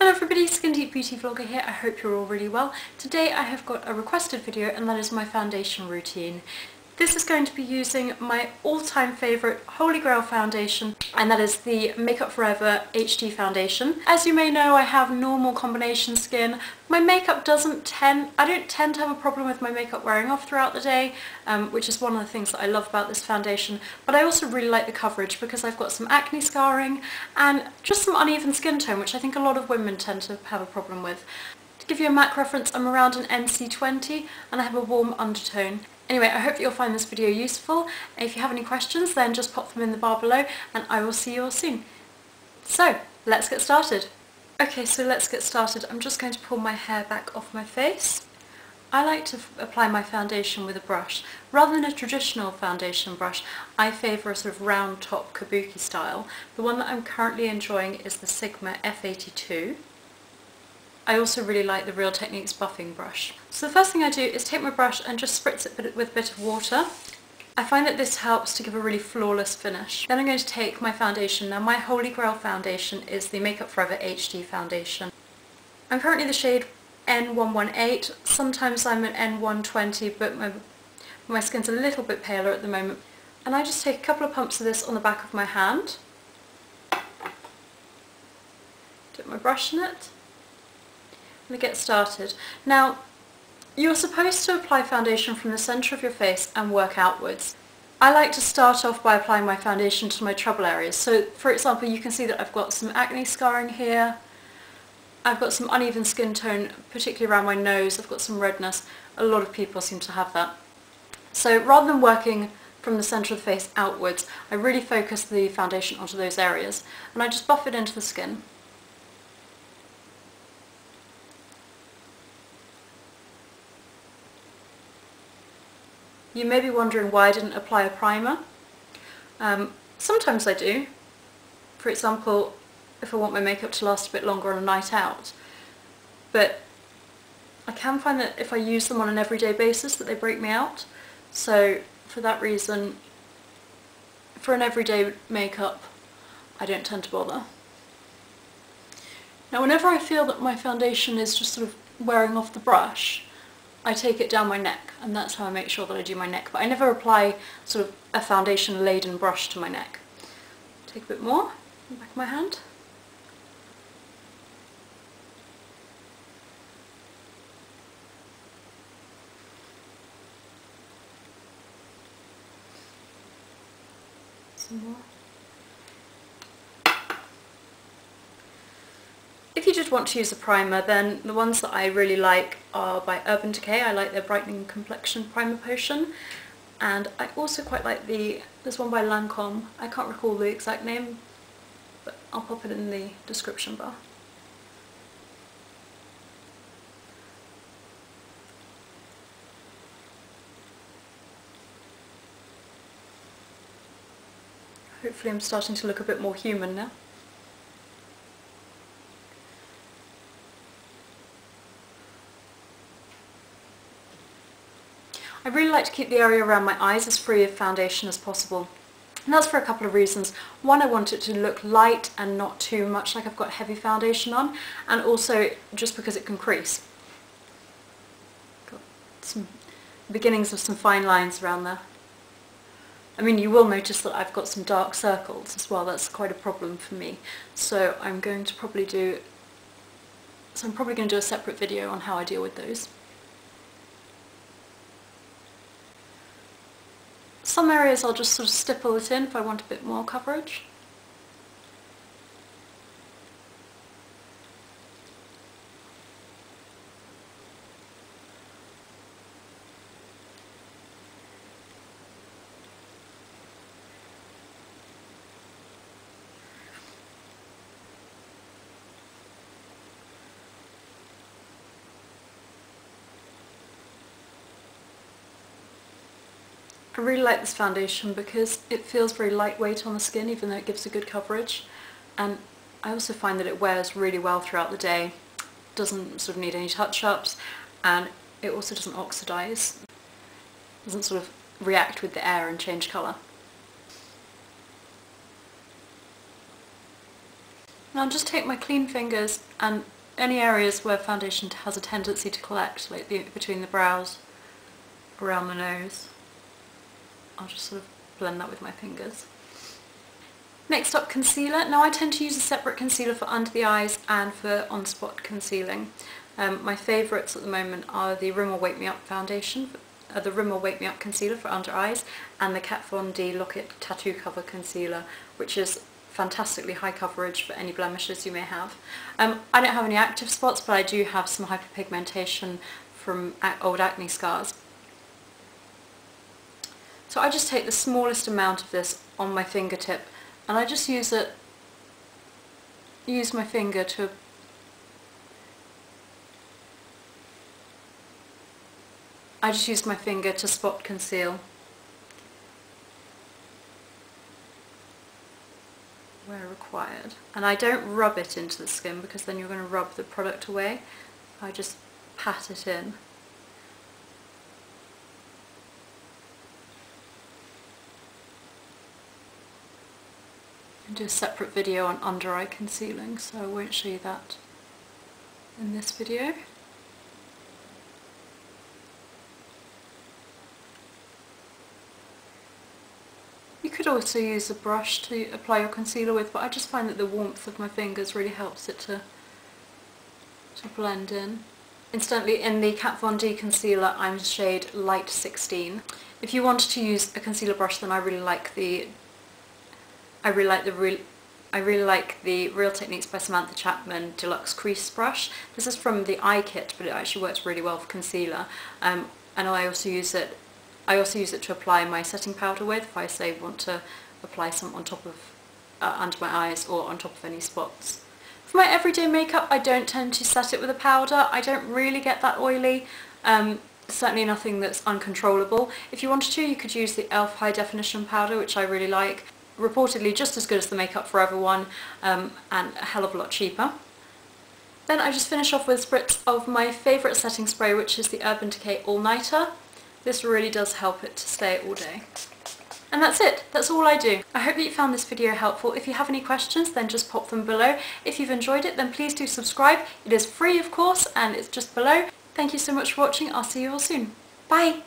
Hello everybody, Skin Deep Beauty Vlogger here. I hope you're all really well. Today I have got a requested video and that is my foundation routine. This is going to be using my all-time favourite Holy Grail foundation, and that is the Makeup Forever HD foundation. As you may know, I have normal combination skin. My makeup I don't tend to have a problem with my makeup wearing off throughout the day, which is one of the things that I love about this foundation, but I also really like the coverage because I've got some acne scarring and just some uneven skin tone, which I think a lot of women tend to have a problem with. To give you a MAC reference, I'm around an NC20 and I have a warm undertone. Anyway, I hope that you'll find this video useful. If you have any questions, then just pop them in the bar below and I will see you all soon. So, let's get started. Okay, so let's get started. I'm just going to pull my hair back off my face. I like to apply my foundation with a brush. Rather than a traditional foundation brush, I favour a sort of round top kabuki style. The one that I'm currently enjoying is the Sigma F82. I also really like the Real Techniques buffing brush. So the first thing I do is take my brush and just spritz it with a bit of water. I find that this helps to give a really flawless finish. Then I'm going to take my foundation. Now my Holy Grail foundation is the Makeup Forever HD foundation. I'm currently the shade N118. Sometimes I'm an N120, but my skin's a little bit paler at the moment. And I just take a couple of pumps of this on the back of my hand. Dip my brush in it. And get started. Now, you're supposed to apply foundation from the centre of your face and work outwards. I like to start off by applying my foundation to my trouble areas. So, for example, you can see that I've got some acne scarring here. I've got some uneven skin tone, particularly around my nose. I've got some redness. A lot of people seem to have that. So, rather than working from the centre of the face outwards, I really focus the foundation onto those areas. And I just buff it into the skin. You may be wondering why I didn't apply a primer. Sometimes I do. For example, if I want my makeup to last a bit longer on a night out. But I can find that if I use them on an everyday basis that they break me out. So for that reason, for an everyday makeup, I don't tend to bother. Now whenever I feel that my foundation is just sort of wearing off the brush, I take it down my neck, and that's how I make sure that I do my neck. But I never apply sort of a foundation laden brush to my neck. Take a bit more on the back of my hand. Some more. If you did want to use a primer, then the ones that I really like are by Urban Decay. I like their Brightening Complexion Primer Potion, and I also quite like this one by Lancome. I can't recall the exact name, but I'll pop it in the description bar. Hopefully I'm starting to look a bit more human now. I really like to keep the area around my eyes as free of foundation as possible. And that's for a couple of reasons. One, I want it to look light and not too much like I've got heavy foundation on, and also just because it can crease. Got some beginnings of some fine lines around there. I mean, you will notice that I've got some dark circles as well. That's quite a problem for me. So I'm going to probably do a separate video on how I deal with those. Some areas I'll just sort of stipple it in if I want a bit more coverage. I really like this foundation because it feels very lightweight on the skin, even though it gives a good coverage, and I also find that it wears really well throughout the day. Doesn't sort of need any touch-ups, and it also doesn't oxidize. Doesn't sort of react with the air and change colour. Now I'll just take my clean fingers and any areas where foundation has a tendency to collect, like between the brows, around the nose. I'll just sort of blend that with my fingers. Next up, concealer. Now I tend to use a separate concealer for under the eyes and for on-spot concealing. My favourites at the moment are the Rimmel Wake Me Up foundation, the Rimmel Wake Me Up concealer for under eyes, and the Kat Von D Lock It Tattoo Cover concealer, which is fantastically high coverage for any blemishes you may have. I don't have any active spots, but I do have some hyperpigmentation from old acne scars. So I just take the smallest amount of this on my fingertip, and I just use my finger to spot conceal where required. And I don't rub it into the skin because then you're going to rub the product away. I just pat it in. I do a separate video on under eye concealing, so I won't show you that in this video. You could also use a brush to apply your concealer with, but I just find that the warmth of my fingers really helps it to blend in. Incidentally, in the Kat Von D concealer I'm shade Light 16. If you wanted to use a concealer brush, then I really like the Real Techniques by Samantha Chapman Deluxe Crease brush. This is from the eye kit, but it actually works really well for concealer. And I also use it to apply my setting powder with, if I say want to apply some on top of under my eyes or on top of any spots. For my everyday makeup, I don't tend to set it with a powder. I don't really get that oily. Certainly nothing that's uncontrollable. If you wanted to, you could use the E.l.f. high definition powder, which I really like. Reportedly just as good as the Makeup Forever one, and a hell of a lot cheaper. Then I just finish off with a spritz of my favourite setting spray, which is the Urban Decay All Nighter. This really does help it to stay all day. And that's it, that's all I do. I hope that you found this video helpful. If you have any questions, then just pop them below. If you've enjoyed it, then please do subscribe. It is free, of course, and it's just below. Thank you so much for watching. I'll see you all soon. Bye!